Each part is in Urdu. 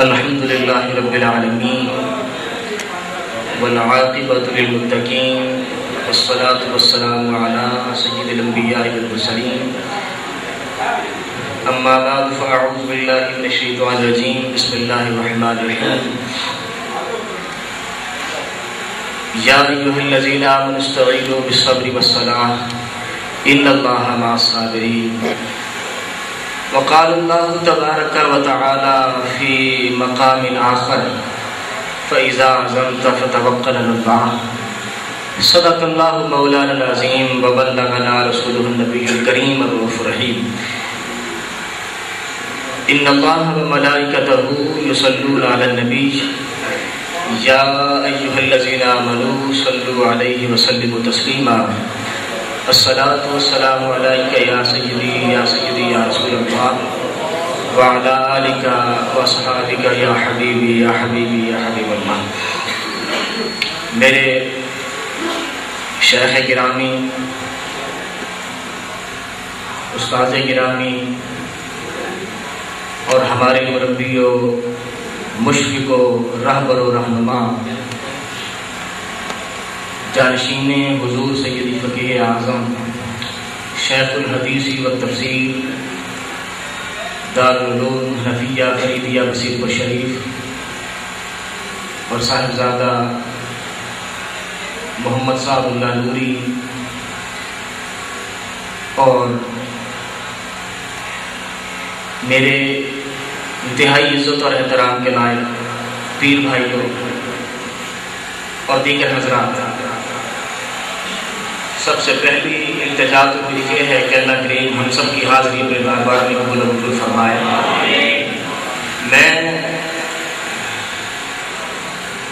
الحمد للہ رب العالمین والعاقبۃ للمتقین والصلاة والسلام علی سید الانبیاء والمرسلین اما بعد فاعوذ باللہ من الشیطان الرجیم بسم اللہ الرحمن الرحیم یا ایھا الذین آمنوا استعینوا بالصبر والصلاۃ ان اللہ مع الصابرین وقال الله تبارك وتعالى في مقام آخر فإذا عزمت فتوكل على الله صدق الله مولانا العظيم وبلغنا رسوله النبي الكريم الرؤوف الرحيم إن الله وملائكته يصلون على النبي يا أيها الذين آمنوا صلوا عليه وسلموا تسليما الصلاة والسلام علیک یا سیدی یا رسول اللہ وعلی آلک واصحابک یا حبیبی یا حبیبی یا حبیب اللہ۔ میرے شیخ گرامی، استاد گرامی اور ہمارے مربی و مشفق و رہبر و رہنما جانشین حضور سیدی فقیہ اعظم شیخ الحدیث و تفسیر دارالعلوم حنفیہ فریدیہ بصیر پور شریف اور صاحبزادہ محمد صاحب اللہ نوری اور میرے انتہائی عزت اور احترام کے لائق پیر بھائیوں اور دیگر حضرات، سب سے پہلی التجا تو میری یہ ہے کہ اللہ کریم ہم سب کی حاضری میں بار میں قبول و منظور فرمائے۔ میں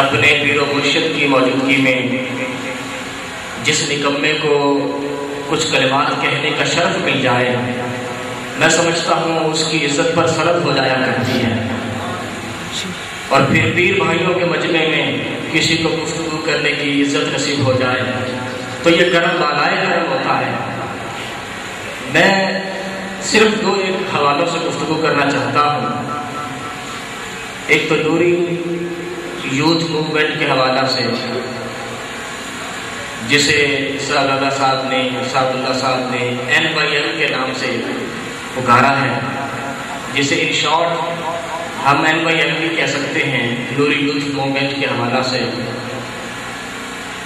اپنے پیر و مرشد کی موجودگی میں جس نکمے کو کچھ کلمات کہنے کا شرف مل جائے، میں سمجھتا ہوں اس کی عزت پر سرد ہو جایا کرتی ہے، اور پھر پیر بھائیوں کے مجمع میں کسی کو گفتگو کرنے کی عزت نصیب ہو جائے تو یہ کرم بالائے کرم ہوتا ہے۔ میں صرف دو ایک حوالوں سے گفتگو کرنا چاہتا ہوں۔ ایک تو نوری یوتھ موومنٹ کے حوالہ سے، جسے سعد اللہ صاحب نے NYM کے نام سے پکارا ہے، جسے ان شارٹ ہم NYM بھی کہہ سکتے ہیں، نوری یوتھ موومنٹ کے حوالہ سے۔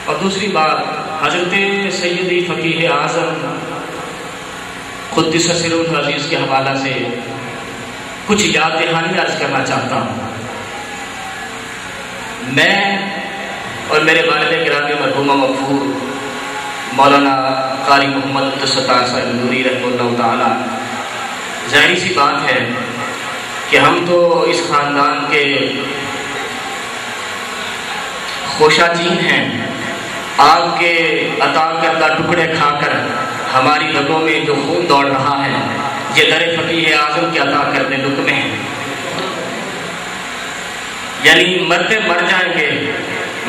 اور دوسری بات، حضرت سیدی فقیہ اعظم قدس سرہ العزیز کے حوالہ سے کچھ یاد دہانی عرض کرنا چاہتا ہوں۔ میں اور میرے والد گرامی مرحومہ مغفور مولانا قاری محمد عبدالستار صاحب نوری رحمہ اللہ تعالی، ظاہری سی بات ہے کہ ہم تو اس خاندان کے خوشہ چین ہیں۔ آپ کے عطا کردہ ٹکڑے کھا کر ہماری رگوں میں جو خون دوڑ رہا ہے، یہ در فقیہ اعظم کے عطا کردے لقمے ہیں، یعنی مرتے مر جائیں گے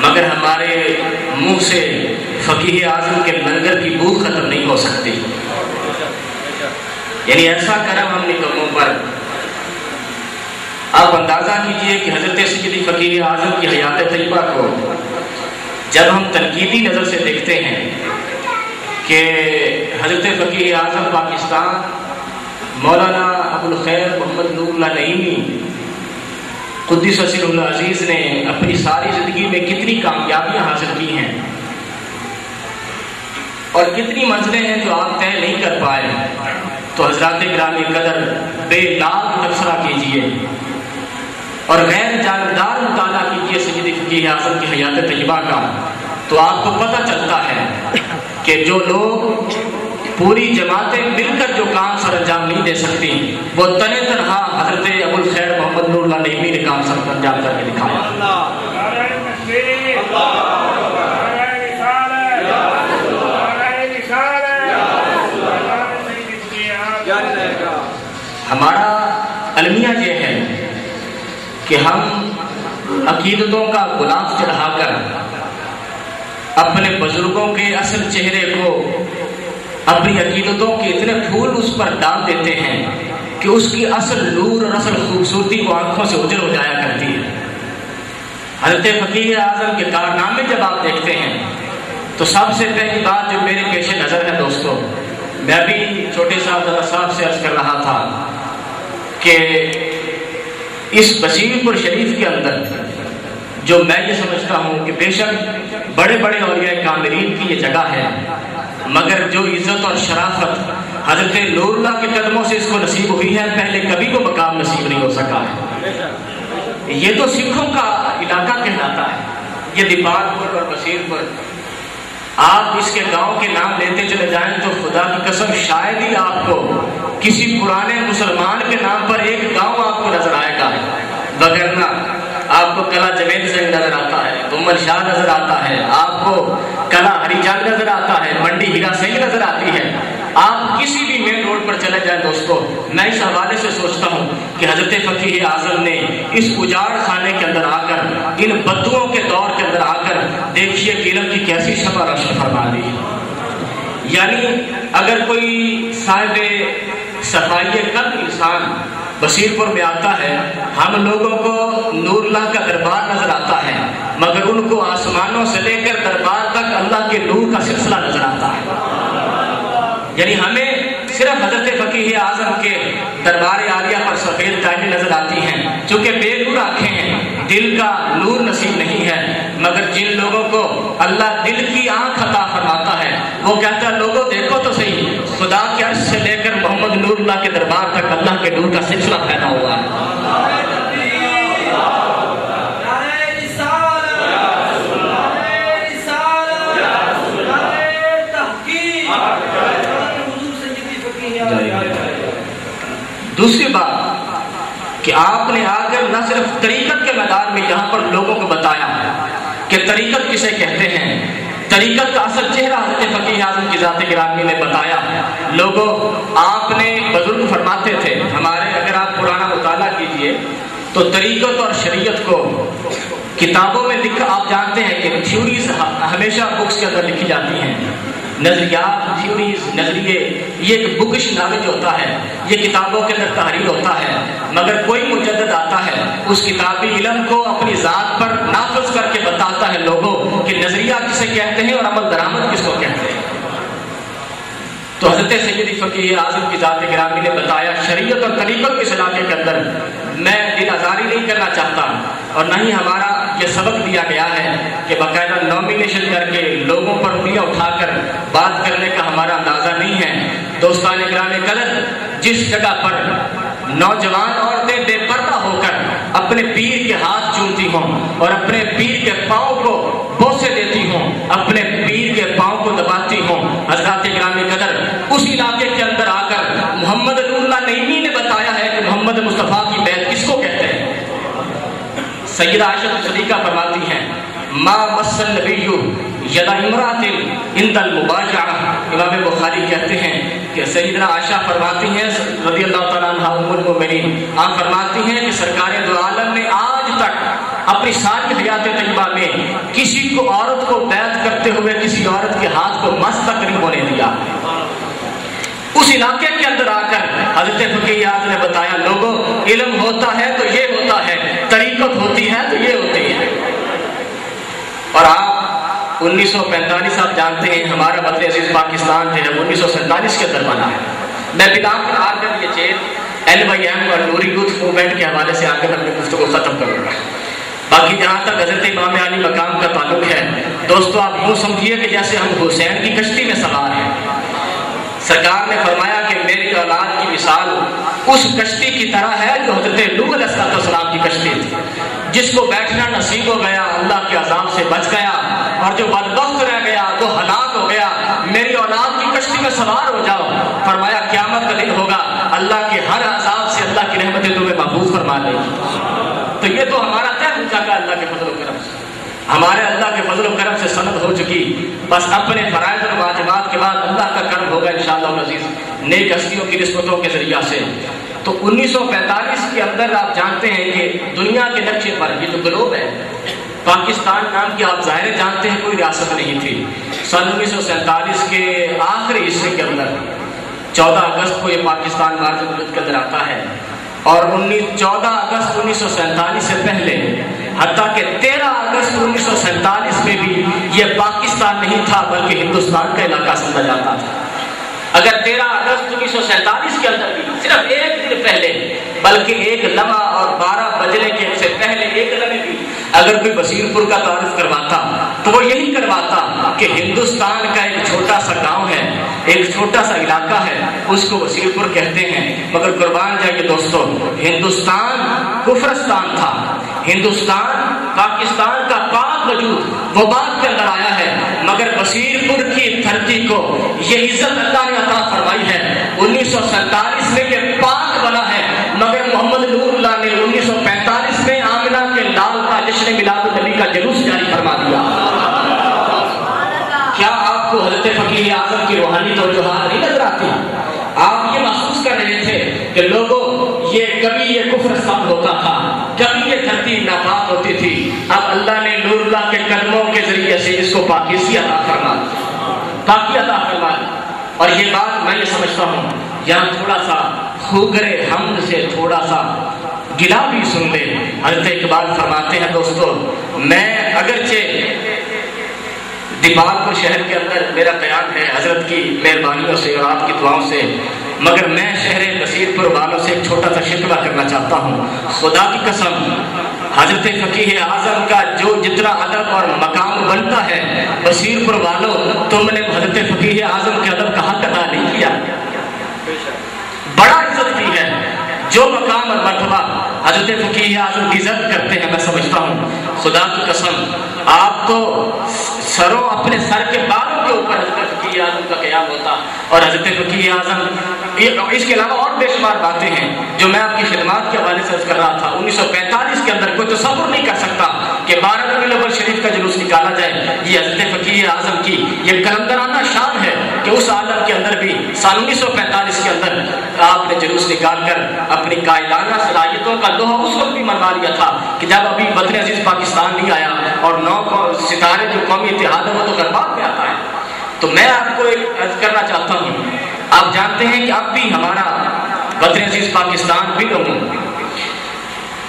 مگر ہمارے منہ سے فقیہ اعظم کے لنگر کی بو ختم نہیں ہو سکتی۔ یعنی ایسا کرم ہم نکموں پر۔ آپ اندازہ کیجئے کہ حضرت سیدی فقیہ اعظم کی حیات طیبہ کو جب ہم تنقیدی نظر سے دیکھتے ہیں کہ حضرت فقیہ اعظم پاکستان مولانا ابوالخیر محمد نور اللہ نعیمی قدس سرہ العزیز نے اپنی ساری زندگی میں کتنی کامیابیاں حاصل کی ہیں اور کتنی منزلیں ہیں جو آپ طے نہیں کر پائے، تو حضرات گرامی قدر بے لاگ تبصرہ کیجئے اور غیر جانبدار مطالعہ کیجئے سیدی فقیہ اعظم کی حیات طیبہ کا، تو آپ کو پتہ چلتا ہے کہ جو لوگ پوری جماعتیں مل کر جو کام سر انجام نہیں دے سکتی، وہ تنے تنہا حضرت ابوالخیر محمد نور اللہ نعیمی نے کام سر انجام کر کے دکھایا۔ ہمارا المیہ یہ ہے کہ ہم عقیدتوں کا غلاف چڑھا کر اپنے بزرگوں کے اصل چہرے کو اپنی عقیدتوں کے اتنے پھول اس پر ڈال دیتے ہیں کہ اس کی اصل نور اور اصل خوبصورتی وہ آنکھوں سے اجل ہو جایا کرتی ہے۔ حضرت فقیہ اعظم کے کارنامے جب آپ دیکھتے ہیں تو سب سے پہلی بات جو میرے پیش نظر ہے دوستو، میں بھی چھوٹے صاحب صاحب سے عرض کر رہا تھا کہ اس بصیر پور شریف کے اندر جو میں یہ سمجھتا ہوں کہ بے شک بڑے بڑے اولیاء کاملین کی یہ جگہ ہے، مگر جو عزت اور شرافت حضرت نور اللہ کے قدموں سے اس کو نصیب ہوئی ہے، پہلے کبھی وہ مقام نصیب نہیں ہو سکا ہے۔ یہ تو سکھوں کا علاقہ کہلاتا ہے، یہ دیپال پور اور بصیر پور۔ آپ اس کے گاؤں کے نام لیتے چلے جائیں تو خدا کی قسم شاید ہی آپ کو کسی پرانے مسلمان کے نام پر ایک گاؤں آپ کو نظر آئے گا، وگرنہ آپ کو کلا جوید سنگھ نظر آتا ہے، دومن شاہ نظر آتا ہے، آپ کو کلا ہری جان نظر آتا ہے، منڈی ہیرا سنگھ نظر آتی ہے۔ آپ کسی بھی مین روڈ پر چلے جائیں دوستو، میں اس حوالے سے سوچتا ہوں کہ حضرت فقیہ اعظم نے اس اجاڑ خانے کے اندر آ کر، ان بدوؤں کے دور کے اندر آ کر دیکھیے کہ علم کی کیسی شمع روشن فرما دی۔ یعنی اگر کوئی صاحب صفائی قلب انسان بصیر پور میں آتا ہے، ہم لوگوں کو نور اللہ کا دربار نظر آتا ہے، مگر ان کو آسمانوں سے لے کر دربار تک اللہ کے نور کا سلسلہ نظر آتا ہے۔ یعنی ہمیں صرف حضرت فقیہ اعظم کے دربار عالیہ پر سفید ٹائلیں نظر آتی ہیں، چونکہ بے نور آنکھیں ہیں، دل کا نور نصیب نہیں ہے، مگر جن لوگوں کو اللہ دل کی آنکھ عطا فرماتا ہے وہ کہتا ہے لوگوں دیکھو تو صحیح، خدا کے عرش سے لے کر محمد نور اللہ کے دربار تک اللہ کے نور کا سلسلہ پھیلا ہوا ہے۔ دوسری بات کہ آپ نے آ کر نہ صرف طریقت کے میدان میں یہاں پر لوگوں کو بتایا کہ طریقت کسے کہتے ہیں، طریقت کا اصل چہرہ حضرت فقیہ اعظم کی ذات گرامی نے بتایا۔ لوگوں آپ نے بزرگ فرماتے تھے، ہمارے اگر آپ پرانا مطالعہ کیجئے تو طریقت اور شریعت کو کتابوں میں لکھا، آپ جانتے ہیں کہ تھیوریز ہمیشہ بکس کے اندر لکھی جاتی ہیں، نظریات، تھیوریز، نظریے، یہ ایک بکش نالج ہوتا ہے، یہ کتابوں کے اندر تحریر ہوتا ہے، مگر کوئی مجدد آتا ہے اس کتابی علم کو اپنی ذات پر نافذ کر کے بتاتا ہے لوگوں کہ نظریہ کسے کہتے ہیں اور عمل درآمد کس کو کہتے ہیں۔ تو حضرت سیدی فقیہ اعظم کی ذات گرامی نے بتایا شریعت اور طریقت کے علاقے کے اندر میں دل آزاری نہیں کرنا چاہتا، اور نہ ہی ہمارا یہ سبق دیا گیا ہے کہ باقاعدہ نامینیشن کر کے لوگوں پر انگلیاں اٹھا کر بات کرنے کا ہمارا اندازہ نہیں ہے۔ دوستان گرامی قدر، جس جگہ پر نوجوان عورتیں بے پردہ ہو کر اپنے پیر کے ہاتھ چومتی ہوں اور اپنے پیر کے پاؤں کو بوسے دیتی ہوں، اپنے پیر کے پاؤں کو دباتی ہوں، حضرات گرامی قدر اس علاقے کے اندر آ کر محمد نور اللہ نعیمی نے بتایا ہے کہ محمد مصطفیٰ کی بیعت کس کو کہتے ہیں۔ سیدہ عائشہ صدیقہ فرماتی ہیں ما مس النبی ید امرأۃ عند المبایعہ، امام بخاری کہتے ہیں کہ سیدنا عائشہ فرماتی ہیں رضی اللہ تعالیٰ عنہ ام المؤمنین، آپ فرماتی ہیں کہ سرکار دو عالم نے آج تک اپنی ساری حیات طیبہ میں کسی کو عورت کو بیعت کرتے ہوئے کسی عورت کے ہاتھ کو مس تک نہیں ہونے دیا۔ اس علاقے کے اندر آ کر حضرت فقیہ اعظم نے بتایا لوگوں علم ہوتا ہے تو یہ ہوتا ہے، طریقت ہوتی ہے تو یہ ہوتی ہے۔ اور آپ 1945 آپ جانتے ہیں ہمارا وطن عزیز پاکستان جو ہے 1947 کے اندر بنا ہے۔ میں بلا کر آ کر یہ چیز LYM اور نوری یوتھ موومنٹ کے حوالے سے آ کر اپنے گفتگو ختم کروں گا۔ باقی جہاں تک حضرت امام علی مقام کا تعلق ہے دوستو، آپ یوں سمجھیے کہ جیسے ہم حسین کی کشتی میں سوار ہیں۔ سرکار نے فرمایا کہ میری اولاد کی مثال اس کشتی کی طرح ہے جو حضرت نوح علیہ السلام کی کشتی تھی، جس کو بیٹھنا نصیب ہو گیا اللہ کے عذاب سے بچ گیا، اور جو بدبخت رہ گیا وہ ہلاک ہو گیا۔ میری اولاد کی کشتی میں سوار ہو جاؤ، فرمایا قیامت کا دن ہوگا اللہ کے ہر عذاب سے اللہ کی رحمتیں تمہیں محفوظ فرما دے گی۔ تو یہ تو ہمارا طے ہو جاتا اللہ کے فضل و کرم سے، ہمارے اللہ کے فضل و کرم سے سند ہو چکی، بس اپنے فرائض اور واجبات کے بعد اللہ کا کرم ہوگا انشاءاللہ العزیز نیک ہستیوں کی نسبتوں کے ذریعہ سے۔ تو 1945 کے اندر آپ جانتے ہیں کہ دنیا کے نقشے پر یہ جو گلوب ہے، پاکستان نام کی آپ ظاہر جانتے ہیں کوئی ریاست نہیں تھی۔ سن 1947 کے آخری حصے کے اندر 14 اگست کو یہ پاکستان بارز ملت کے اندر آتا ہے، اور 14 اگست 1947 سے پہلے حتیٰ کہ 13 اگست 1947 میں بھی یہ پاکستان نہیں تھا بلکہ ہندوستان کا علاقہ سمجھا جاتا تھا۔ اگر 13 اگست 1947 کے اندر بھی صرف ایک دن پہلے، بلکہ ایک لمحہ اور 12 بجنے کے سے پہلے ایک لمحے بھی اگر کوئی بصیر پور کا تعارف کرواتا تو وہ یہی کرواتا کہ ہندوستان کا ایک چھوٹا سا گاؤں ہے، ایک چھوٹا سا علاقہ ہے، اس کو بصیر پور کہتے ہیں۔ مگر قربان جائیے دوستو، ہندوستان کفرستان تھا، ہندوستان پاکستان کا پاک وجود وہ بات کے اندر آیا ہے، مگر بصیر پور کی دھرتی کو یہ عزت اللہ نے عطا فرمائی ہے۔ 1947 میں یہ پاک بنا ہے، مگر محمد نور اللہ نے 1945 میں آمنہ کے لال کا جشن میلاد النبی کا جلوس جاری فرما دیا۔ کیا آپ کو حضرت فقیہ اعظم کی روحانی توجہات نہیں نظر آتی؟ آپ یہ محسوس کر رہے تھے کہ لوگوں کبھی یہ کفرستان ہوتا تھا، کبھی یہ دھرتی ناپاک ہوتی تھی، اب اللہ نے نور اللہ کے قدموں کے ذریعے سے اس کو پاکیزگی عطا فرما پاکی عطا فرما۔ اور یہ بات میں یہ سمجھتا ہوں یہاں تھوڑا سا خوگر حمد سے تھوڑا سا گلا بھی سن لے۔ حضرت اقبال فرماتے ہیں دوستو، میں اگرچہ دیپالپور شہر کے اندر میرا قیام ہے حضرت کی مہربانیوں سے اور آپ کی دعاؤں سے، مگر میں شہر بصیر پور والوں سے ایک چھوٹا سا شکوہ کرنا چاہتا ہوں۔ خدا کی قسم، حضرت فقیہ اعظم کا جو جتنا ادب اور مقام بنتا ہے، بصیر پور والوں تم نے حضرت فقیہ اعظم کے ادب کا حق ادا نہیں کیا۔ بڑا عزت دی ہے، جو مقام اور مرتبہ حضرت فقیہ اعظم کی عزت کرتے ہیں، میں سمجھتا ہوں خدا کی قسم آپ تو سروں اپنے سر کے بالوں کے اوپر حضرت فقیہ اعظم کا قیام ہوتا، اور حضرت فقیہ اعظم اس کے علاوہ اور بے شمار باتیں ہیں جو میں آپ کی خدمات کے حوالے سے عرض کر رہا تھا۔ 1945 کے اندر کوئی تصور نہیں کر سکتا کہ 12 ربیع الاول شریف کا جلوس نکالا جائے۔ یہ حضرت فقیہ اعظم کی یہ کلندرانہ شان ہے کہ اس عالم کے اندر بھی سال 1945 کے اندر آپ نے جلوس نکال کر اپنی قائدانہ صلاحیتوں کا لوہا اس وقت بھی منوا لیا تھا کہ جب ابھی وطن عزیز پاکستان نہیں آیا، اور 9 ستارے جو قومی اتحاد ہے وہ تو غربات میں آتا ہے۔ تو میں آپ کو ایک عرض کرنا چاہتا ہوں، آپ جانتے ہیں کہ اب بھی ہمارا وطن عزیز پاکستان بھی لوگوں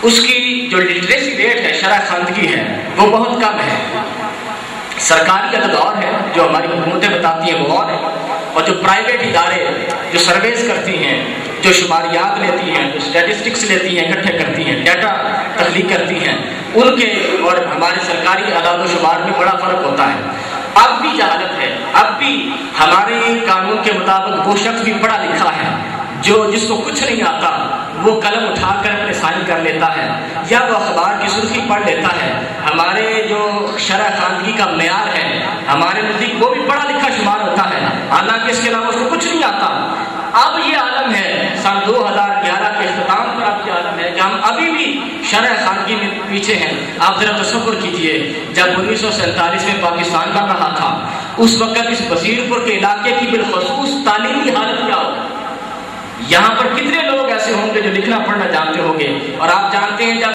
اس کی جو لٹریسی ریٹ ہے، شرح خواندگی ہے، وہ بہت کم ہے۔ سرکاری عدد اور ہے جو ہماری حکومتیں بتاتی ہیں وہ اور ہے، اور جو پرائیویٹ ادارے جو سرویز کرتی ہیں، جو شماریات لیتی ہیں، جو اسٹیٹسٹکس لیتی ہیں، اکٹھے کرتی ہیں، ڈیٹا تخلیق کرتی ہیں، ان کے اور ہمارے سرکاری اعداد و شمار میں بڑا فرق ہوتا ہے۔ اب بھی جہالت ہے، اب بھی ہمارے قانون کے مطابق وہ شخص بھی پڑھا لکھا ہے جس کو کچھ نہیں آتا وہ قلم اٹھا کر اپنے سائن کر لیتا ہے، یا وہ اخبار کی سرخی پڑھ لیتا ہے۔ ہمارے جو شرح خواندگی کا معیار ہے ہمارے نزدیک وہ بھی پڑھا لکھا شمار ہوتا ہے، حالانکہ اس کے علاوہ اس کو کچھ نہیں آتا۔ اب یہ عالم ہے، سال 2011 کے اختتام پر اب یہ عالم ہے کہ ہم ابھی بھی شرح خواندگی میں پیچھے ہیں۔ آپ ذرا تصور کیجئے، جب 1947 میں پاکستان بن رہا تھا اس وقت اس بصیر پور کے علاقے کی بالخصوص تعلیمی حالت کیا ہو، یہاں پر کتنے لوگ ایسے ہوں گے جو لکھنا پڑھنا جانتے ہوں گے۔ اور آپ جانتے ہیں جب